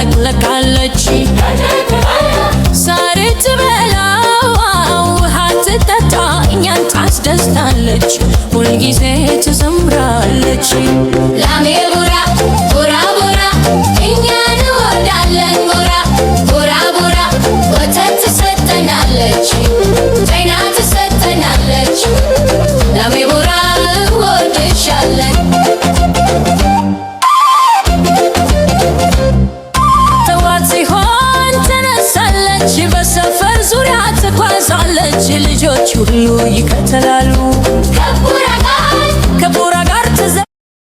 ትለቅለቃለች ሳር ትበላ ውሃ ትጠጣ እኛን ታስደስታለች ሁልጊዜ ትዘምራለች ላሜ ቡራ ቡራ ቡራ እኛን እንወዳለን ቡራ ቡራ ቡራ ወተት ትሰጠናለች ጤና ትሰጠናለች ላሜ ቡራ እንወድሻለን ጠዋት ሲሆን ተነሳለች በሰፈር ዙሪያ ትጓዛለች ልጆች ሁሉ ይከተላሉ ከቡራ